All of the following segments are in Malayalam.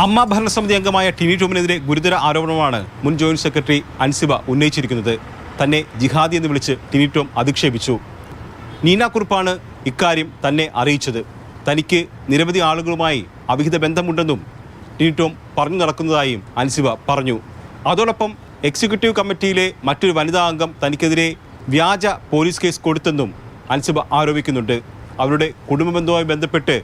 അമ്മ ഭരണസമിതി അംഗമായ ടിനി ടോമിനെതിരെ ഗുരുതര ആരോപണമാണ് മുൻ ജോയിന്റ് സെക്രട്ടറി അൻസിബ ഉന്നയിച്ചിരിക്കുന്നത്. തന്നെ ജിഹാദി എന്ന് വിളിച്ച് ടിനി ടോം അധിക്ഷേപിച്ചു. നീന കുറുപ്പാണ് ഇക്കാര്യം തന്നെ അറിയിച്ചത്. തനിക്ക് നിരവധി ആളുകളുമായി അവിഹിത ബന്ധമുണ്ടെന്നും ടിനി ടോം പറഞ്ഞു നടക്കുന്നതായും അൻസിബ പറഞ്ഞു. അതോടൊപ്പം എക്സിക്യൂട്ടീവ് കമ്മിറ്റിയിലെ മറ്റൊരു വനിതാ അംഗം തനിക്കെതിരെ വ്യാജ പോലീസ് കേസ് കൊടുത്തെന്നും അൻസിബ ആരോപിക്കുന്നുണ്ട്. അവരുടെ കുടുംബ ബന്ധവുമായി ബന്ധപ്പെട്ട്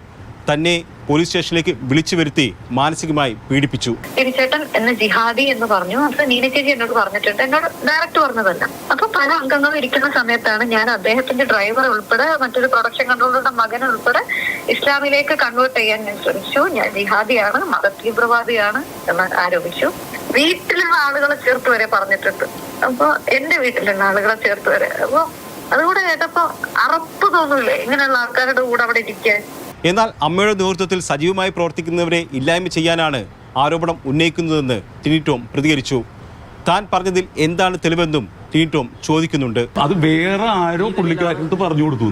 തന്നെ പോലീസ് സ്റ്റേഷനിലേക്ക് വിളിച്ചു വരുത്തി മാനസികമായി പീഡിപ്പിച്ചു. ചേട്ടൻ എന്നെ ജിഹാദി എന്ന് പറഞ്ഞു. അപ്പൊ നീന ചേച്ചി എന്നോട് പറഞ്ഞിട്ടുണ്ട്, എന്നോട് ഡയറക്റ്റ് പറഞ്ഞതല്ല. അപ്പൊ പല അംഗങ്ങളും ഇരിക്കുന്ന സമയത്താണ് ഞാൻ അദ്ദേഹത്തിന്റെ ഡ്രൈവർ ഉൾപ്പെടെ മറ്റൊരു പ്രൊഡക്ഷൻ കൺട്രോളറുടെ മകൻ ഉൾപ്പെടെ ഇസ്ലാമിലേക്ക് കൺവേർട്ട് ചെയ്യാൻ ഞാൻ ശ്രമിച്ചു. ഞാൻ ജിഹാദിയാണ്, മതതീവ്രവാദിയാണ് എന്ന് ആരോപിച്ചു. വീട്ടിലുള്ള ആളുകളെ ചേർത്ത് വരെ പറഞ്ഞിട്ടുണ്ട്. അപ്പൊ എന്റെ വീട്ടിലുള്ള ആളുകളെ ചേർത്ത് വരെ. അപ്പൊ അതുകൂടെ കേട്ടപ്പോ അറപ്പ് തോന്നൂലേ ഇങ്ങനെയുള്ള ആൾക്കാരുടെ കൂടെ അവിടെ ഇരിക്കാൻ. എന്നാൽ അമ്മയുടെ നേതൃത്വത്തിൽ സജീവമായി പ്രവർത്തിക്കുന്നവരെ ഇല്ലായ്മ ചെയ്യാനാണ് ആരോപണം ഉന്നയിക്കുന്നതെന്ന് ടിനി ടോം പ്രതികരിച്ചു. താൻ പറഞ്ഞതിൽ എന്താണ് തെളിവെന്നും ടിനി ടോം ചോദിക്കുന്നുണ്ട്. അത് വേറെ ആരോ പുള്ളിക്കാരത്ത് പറഞ്ഞു കൊടുത്തു.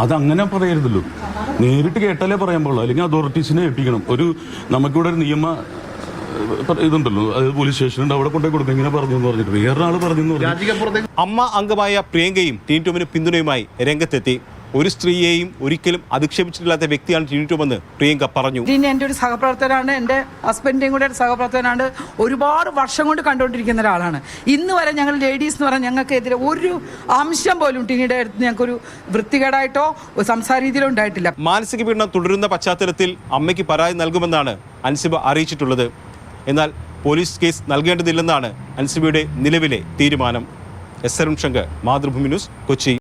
അതങ്ങനെ പറയരുതല്ലോ, നേരിട്ട് കേട്ടാലേ പറയാൻ പാടുള്ളൂ. അല്ലെങ്കിൽ അതോറിറ്റീസിനെ ഏൽപ്പിക്കണം. നമുക്കിവിടെ ഒരു നിയമ ഇതുണ്ടല്ലോ, അതായത് പോലീസ് സ്റ്റേഷനുണ്ട്, അവിടെ കൊണ്ടേ കൊടുക്കും. ഇങ്ങനെ പറഞ്ഞു എന്ന് പറഞ്ഞിട്ട് വേറൊരാൾ പറഞ്ഞു. അമ്മ അംഗമായ പ്രിയങ്കയും ടിനി ടോമിന് പിന്തുണയുമായി രംഗത്തെത്തി. ഒരു സ്ത്രീയെയും ഒരിക്കലും അധിക്ഷേപിച്ചിട്ടില്ലാത്ത വ്യക്തിയാണ് ടിനി ടോം എന്ന് പ്രിയങ്ക പറഞ്ഞു. എൻ്റെ ഒരു സഹപ്രവർത്തകനാണ്, എൻ്റെ ഹസ്ബൻഡിൻ്റെയും കൂടെ സഹപ്രവർത്തകനാണ്. ഒരുപാട് വർഷം കൊണ്ട് കണ്ടുകൊണ്ടിരിക്കുന്ന ഒരാളാണ്. ഇന്ന് വരെ ഞങ്ങൾ ലേഡീസ് എന്ന് പറഞ്ഞാൽ ഞങ്ങൾക്കെതിരെ ഒരു അംശം പോലും ടിനിയുടെ അടുത്ത് ഞങ്ങൾക്കൊരു വൃത്തികേടായിട്ടോ സംസാര രീതിയിലോ ഉണ്ടായിട്ടില്ല. മാനസിക പീഡനം തുടരുന്ന പശ്ചാത്തലത്തിൽ അമ്മയ്ക്ക് പരാതി നൽകുമെന്നാണ് അൻസിബ അറിയിച്ചിട്ടുള്ളത്. എന്നാൽ പോലീസ് കേസ് നൽകേണ്ടതില്ലെന്നാണ് അൻസിബയുടെ നിലവിലെ തീരുമാനം. S Arun Shankar, Mathrubhumi news, Kochi.